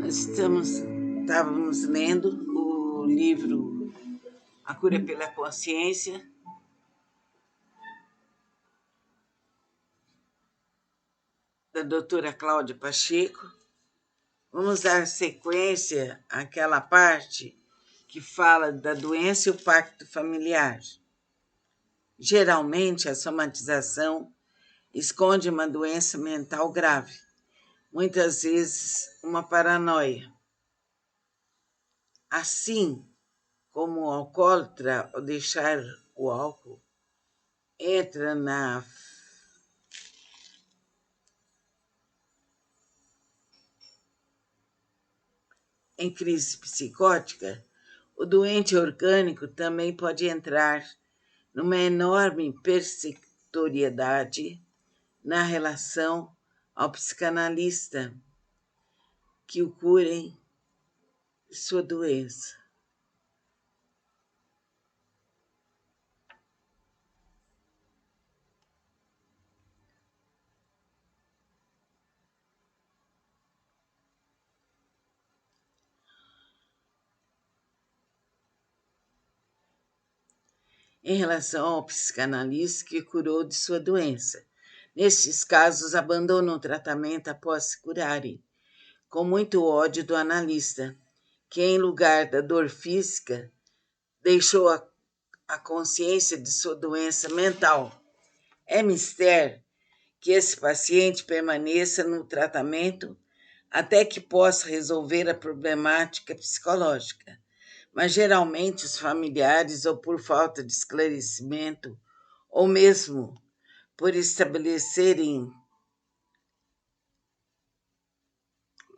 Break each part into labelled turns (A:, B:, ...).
A: Estávamos lendo o livro A Cura pela Consciência, da doutora Cláudia Pacheco. Vamos dar sequência àquela parte que fala da doença e o pacto familiar. Geralmente, a somatização esconde uma doença mental grave, muitas vezes uma paranoia. Assim como o alcoólatra, ao deixar o álcool, entra em crise psicótica, o doente orgânico também pode entrar numa enorme persecutoriedade na relação ao psicanalista que o curem de sua doença. Em relação ao psicanalista que curou de sua doença. Nestes casos, abandonam o tratamento após se curarem, com muito ódio do analista, que, em lugar da dor física, deixou a consciência de sua doença mental. É mister que esse paciente permaneça no tratamento até que possa resolver a problemática psicológica. Mas geralmente os familiares, ou por falta de esclarecimento, ou mesmo por estabelecerem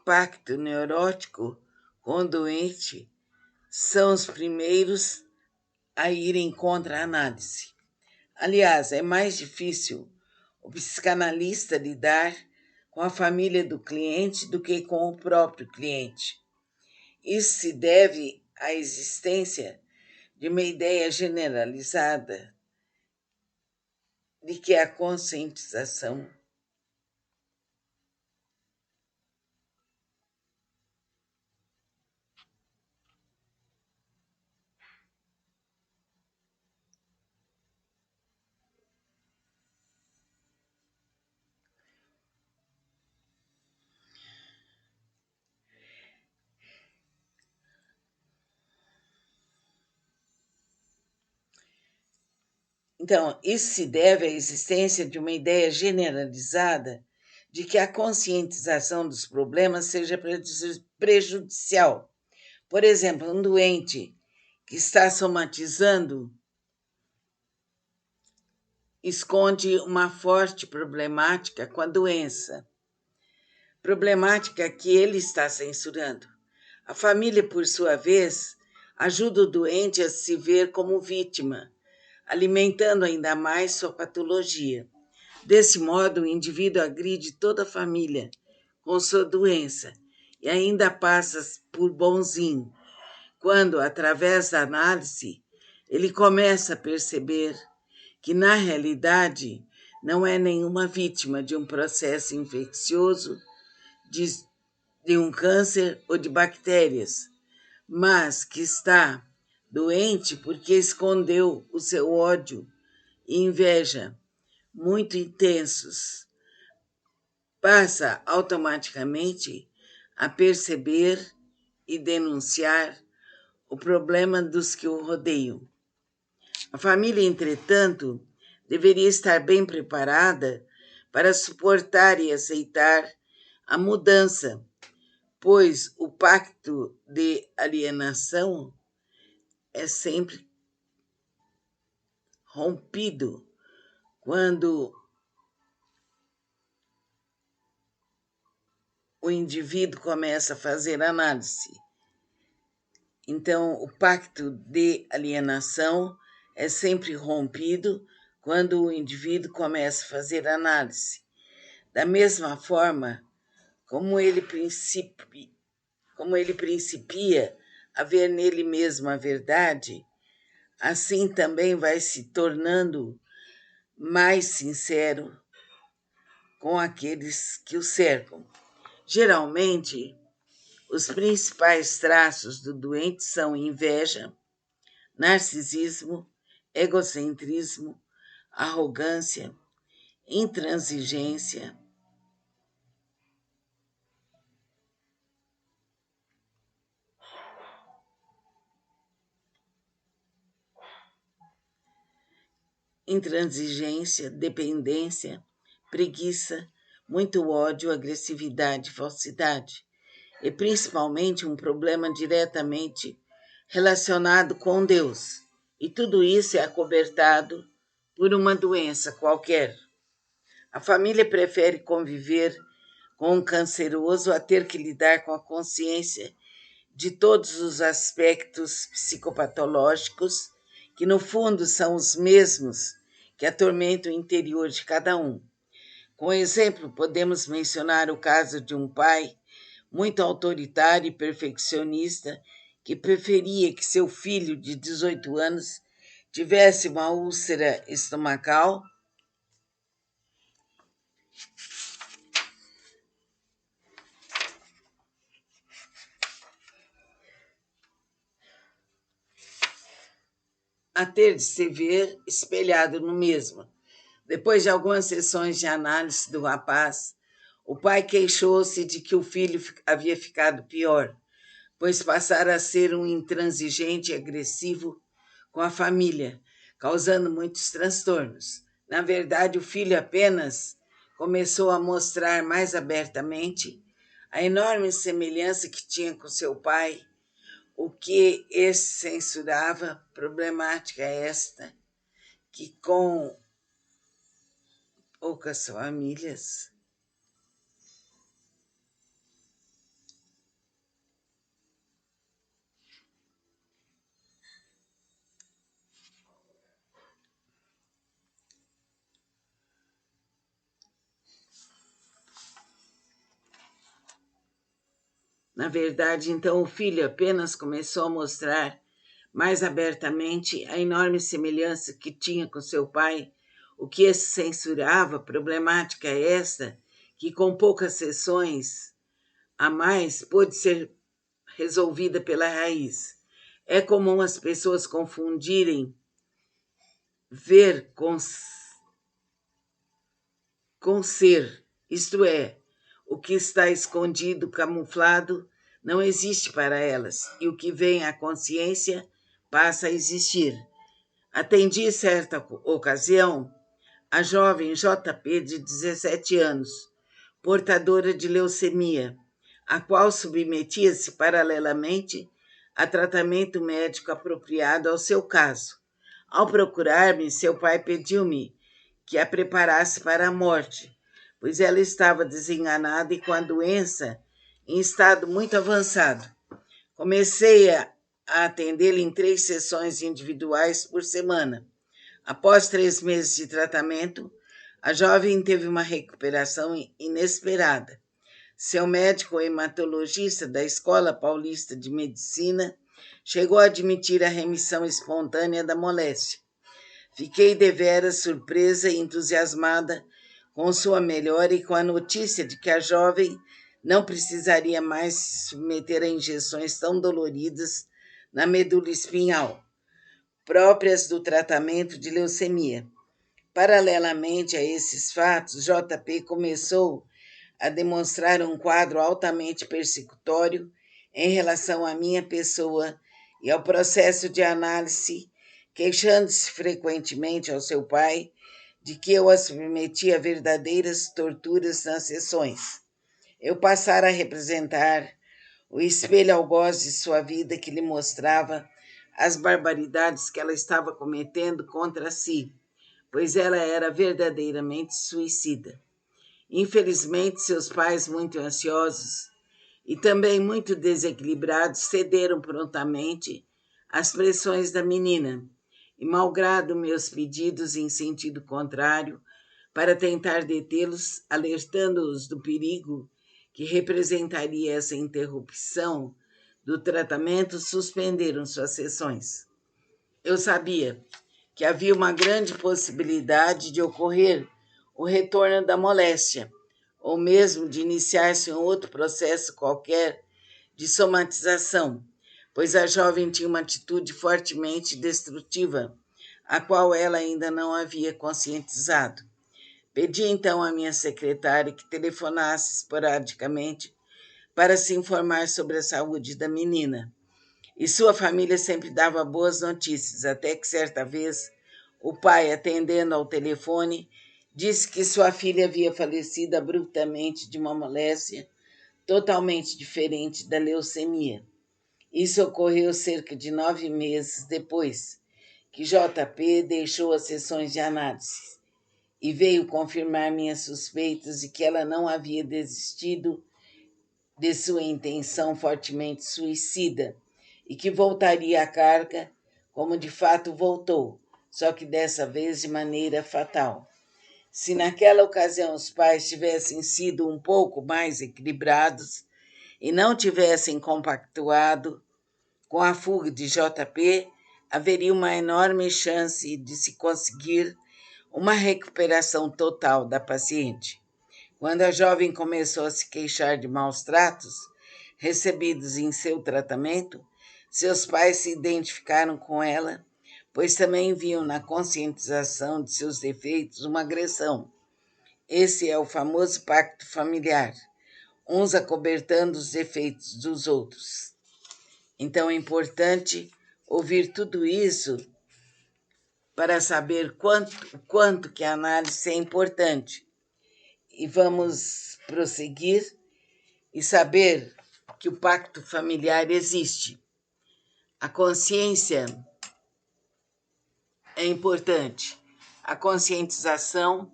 A: pacto neurótico com o doente, são os primeiros a irem contra a análise. Aliás, é mais difícil o psicanalista lidar com a família do cliente do que com o próprio cliente. Isso se deve à existência de uma ideia generalizada de que a conscientização Então, isso se deve à existência de uma ideia generalizada de que a conscientização dos problemas seja prejudicial. Por exemplo, um doente que está somatizando esconde uma forte problemática com a doença, problemática que ele está censurando. A família, por sua vez, ajuda o doente a se ver como vítima, alimentando ainda mais sua patologia. Desse modo, o indivíduo agride toda a família com sua doença e ainda passa por bonzinho, quando, através da análise, ele começa a perceber que, na realidade, não é nenhuma vítima de um processo infeccioso, de um câncer ou de bactérias, mas que está doente porque escondeu o seu ódio e inveja muito intensos. Passa automaticamente a perceber e denunciar o problema dos que o rodeiam. A família, entretanto, deveria estar bem preparada para suportar e aceitar a mudança, pois o pacto de alienação é sempre rompido quando o indivíduo começa a fazer análise. Então, o pacto de alienação é sempre rompido quando o indivíduo começa a fazer análise. Da mesma forma como ele principia a ver nele mesmo a verdade, assim também vai se tornando mais sincero com aqueles que o cercam. Geralmente, Os principais traços do doente são inveja, narcisismo, egocentrismo, arrogância, intransigência, dependência, preguiça, muito ódio, agressividade, falsidade, e principalmente um problema diretamente relacionado com Deus. E tudo isso é acobertado por uma doença qualquer. A família prefere conviver com um canceroso a ter que lidar com a consciência de todos os aspectos psicopatológicos, que no fundo são os mesmos que atormentam o interior de cada um. Como exemplo, podemos mencionar o caso de um pai muito autoritário e perfeccionista que preferia que seu filho de 18 anos tivesse uma úlcera estomacal a ter de se ver espelhado no mesmo. Depois de algumas sessões de análise do rapaz, o pai queixou-se de que o filho havia ficado pior, pois passara a ser um intransigente e agressivo com a família, causando muitos transtornos. Na verdade, o filho apenas começou a mostrar mais abertamente a enorme semelhança que tinha com seu pai, o que esse censurava, problemática esta, que com poucas famílias Na verdade, então, o filho apenas começou a mostrar mais abertamente a enorme semelhança que tinha com seu pai, o que esse censurava, problemática esta, que com poucas sessões a mais pôde ser resolvida pela raiz. É comum as pessoas confundirem ver com ser, isto é, o que está escondido, camuflado, não existe para elas, e o que vem à consciência passa a existir. Atendi certa ocasião a jovem JP de 17 anos, portadora de leucemia, a qual submetia-se paralelamente a tratamento médico apropriado ao seu caso. Ao procurar-me, seu pai pediu-me que a preparasse para a morte, pois ela estava desenganada e com a doença em estado muito avançado. Comecei a atendê-la em 3 sessões individuais por semana. Após 3 meses de tratamento, a jovem teve uma recuperação inesperada. Seu médico hematologista da Escola Paulista de Medicina chegou a admitir a remissão espontânea da moléstia. Fiquei deveras surpresa e entusiasmada com sua melhora e com a notícia de que a jovem não precisaria mais se submeter a injeções tão doloridas na medula espinhal, próprias do tratamento de leucemia. Paralelamente a esses fatos, JP começou a demonstrar um quadro altamente persecutório em relação à minha pessoa e ao processo de análise, queixando-se frequentemente ao seu pai de que eu a submetia a verdadeiras torturas nas sessões. Eu passara a representar o espelho algoz de sua vida que lhe mostrava as barbaridades que ela estava cometendo contra si, pois ela era verdadeiramente suicida. Infelizmente, seus pais, muito ansiosos e também muito desequilibrados, cederam prontamente às pressões da menina, e malgrado meus pedidos em sentido contrário, para tentar detê-los, alertando-os do perigo que representaria essa interrupção do tratamento, suspenderam suas sessões. Eu sabia que havia uma grande possibilidade de ocorrer o retorno da moléstia, ou mesmo de iniciar-se um outro processo qualquer de somatização, pois a jovem tinha uma atitude fortemente destrutiva, a qual ela ainda não havia conscientizado. Pedi então à minha secretária que telefonasse esporadicamente para se informar sobre a saúde da menina. E sua família sempre dava boas notícias, até que certa vez o pai, atendendo ao telefone, disse que sua filha havia falecido abruptamente de uma moléstia totalmente diferente da leucemia. Isso ocorreu cerca de 9 meses depois que JP deixou as sessões de análise e veio confirmar minhas suspeitas de que ela não havia desistido de sua intenção fortemente suicida e que voltaria à carga, como de fato voltou, só que dessa vez de maneira fatal. Se naquela ocasião os pais tivessem sido um pouco mais equilibrados e não tivessem compactuado com a fuga de JP, haveria uma enorme chance de se conseguir uma recuperação total da paciente. Quando a jovem começou a se queixar de maus tratos recebidos em seu tratamento, seus pais se identificaram com ela, pois também viam na conscientização de seus defeitos uma agressão. Esse é o famoso pacto familiar, uns acobertando os defeitos dos outros. Então é importante ouvir tudo isso para saber quanto que a análise é importante. E vamos prosseguir e saber que o pacto familiar existe. A consciência é importante. A conscientização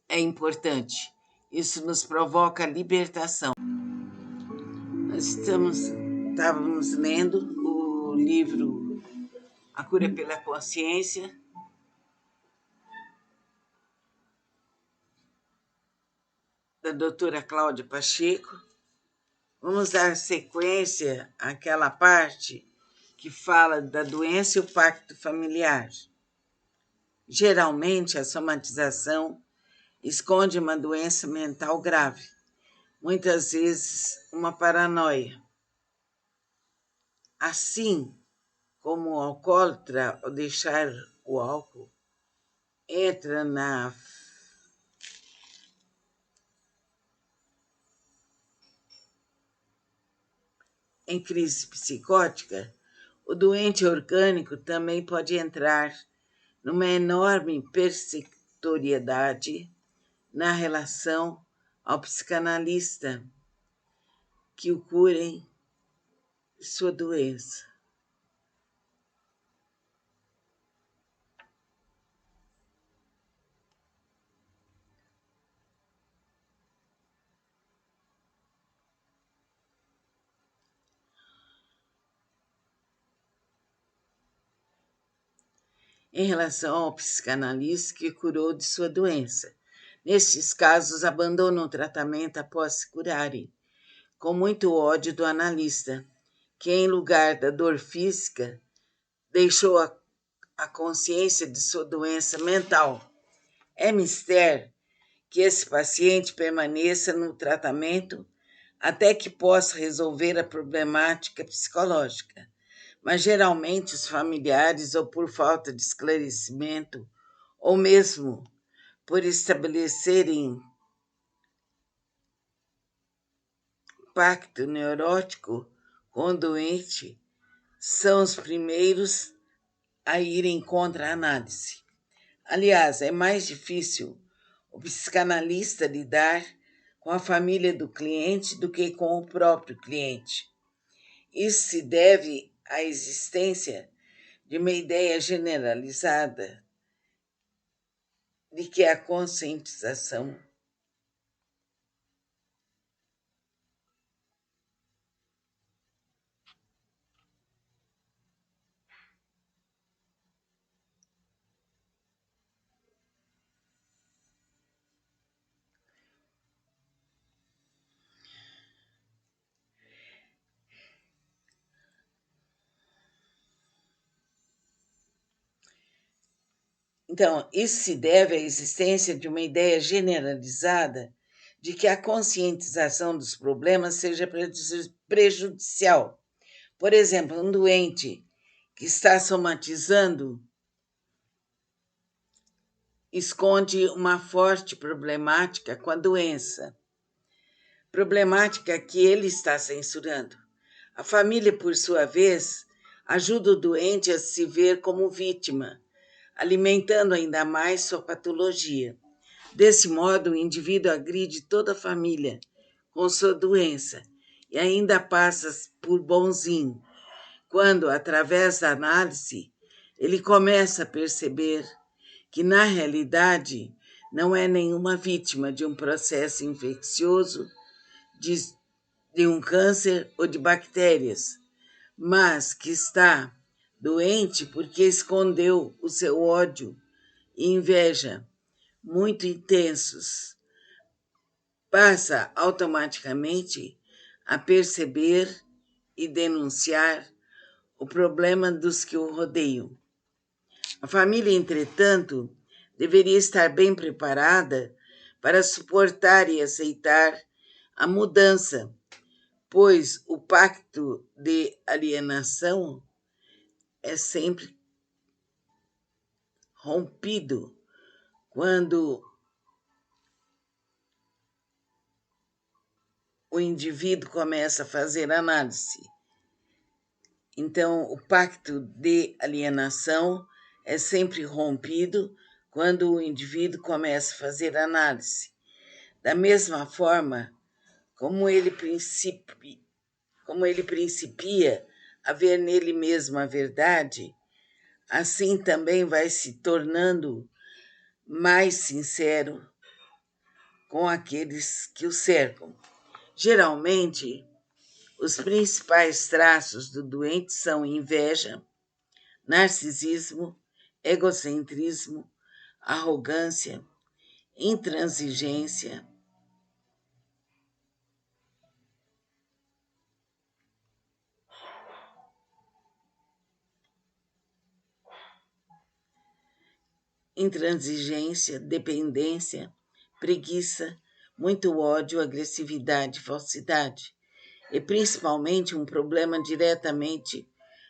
A: é importante. Isso nos provoca libertação. Nós estávamos lendo o livro A Cura pela Consciência, da doutora Cláudia Pacheco. Vamos dar sequência àquela parte que fala da doença e o pacto familiar. Geralmente, a somatização esconde uma doença mental grave, muitas vezes uma paranoia. Assim como o alcoólatra, ao deixar o álcool, entra em crise psicótica, o doente orgânico também pode entrar numa enorme persecutoriedade na relação ao psicanalista que o curem de sua doença. Em relação ao psicanalista que curou de sua doença. Nestes casos, abandonam o tratamento após se curarem, com muito ódio do analista, que, em lugar da dor física, deixou a consciência de sua doença mental. É mister que esse paciente permaneça no tratamento até que possa resolver a problemática psicológica. Mas geralmente os familiares, ou por falta de esclarecimento, ou mesmo por estabelecerem pacto neurótico com o doente, são os primeiros a irem contra a análise. Aliás, é mais difícil o psicanalista lidar com a família do cliente do que com o próprio cliente. Isso se deve à existência de uma ideia generalizada de que a conscientização Então, isso se deve à existência de uma ideia generalizada de que a conscientização dos problemas seja prejudicial. Por exemplo, um doente que está somatizando esconde uma forte problemática com a doença, problemática que ele está censurando. A família, por sua vez, ajuda o doente a se ver como vítima, alimentando ainda mais sua patologia. Desse modo, o indivíduo agride toda a família com sua doença e ainda passa por bonzinho, quando, através da análise, ele começa a perceber que, na realidade, não é nenhuma vítima de um processo infeccioso, de um câncer ou de bactérias, mas que está doente porque escondeu o seu ódio e inveja muito intensos. Passa automaticamente a perceber e denunciar o problema dos que o rodeiam. A família, entretanto, deveria estar bem preparada para suportar e aceitar a mudança, pois o pacto de alienação é sempre rompido quando o indivíduo começa a fazer análise. Então, o pacto de alienação é sempre rompido quando o indivíduo começa a fazer análise. Da mesma forma como ele principia a ver nele mesmo a verdade, assim também vai se tornando mais sincero com aqueles que o cercam. Geralmente, os principais traços do doente são inveja, narcisismo, egocentrismo, arrogância, intransigência, dependência, preguiça, muito ódio, agressividade, falsidade, e principalmente um problema diretamente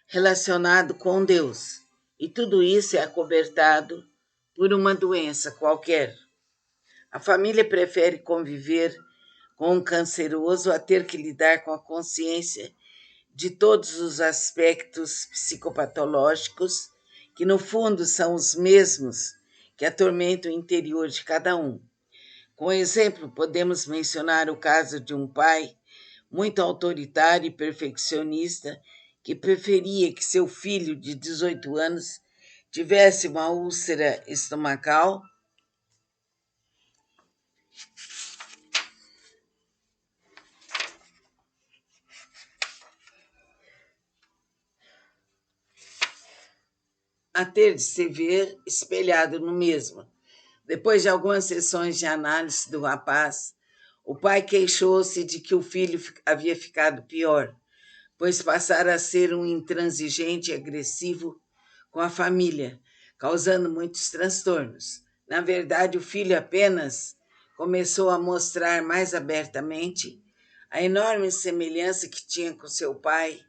A: relacionado com Deus. E tudo isso é acobertado por uma doença qualquer. A família prefere conviver com um canceroso a ter que lidar com a consciência de todos os aspectos psicopatológicos, que no fundo são os mesmos que atormentam o interior de cada um. Como exemplo, podemos mencionar o caso de um pai muito autoritário e perfeccionista que preferia que seu filho de 18 anos tivesse uma úlcera estomacal a ter de se ver espelhado no mesmo. Depois de algumas sessões de análise do rapaz, o pai queixou-se de que o filho havia ficado pior, pois passara a ser um intransigente e agressivo com a família, causando muitos transtornos. Na verdade, o filho apenas começou a mostrar mais abertamente a enorme semelhança que tinha com seu pai,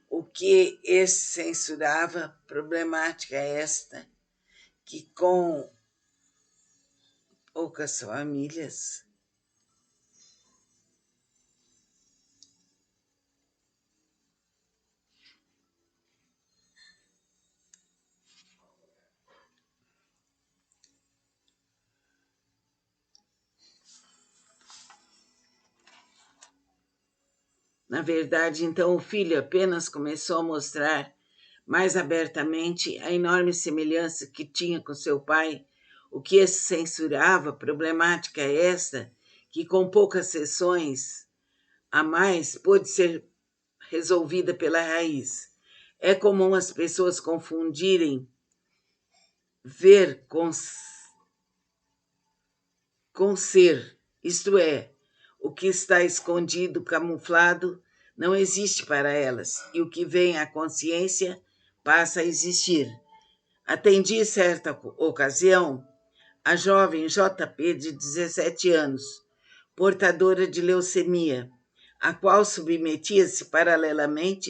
A: o que esse censurava, problemática esta, que com poucas famílias Na verdade, então, o filho apenas começou a mostrar mais abertamente a enorme semelhança que tinha com seu pai, o que esse censurava, problemática esta, que com poucas sessões a mais pôde ser resolvida pela raiz. É comum as pessoas confundirem ver com ser, isto é, o que está escondido, camuflado, não existe para elas, e o que vem à consciência passa a existir. Atendi certa ocasião a jovem JP de 17 anos, portadora de leucemia, a qual submetia-se paralelamente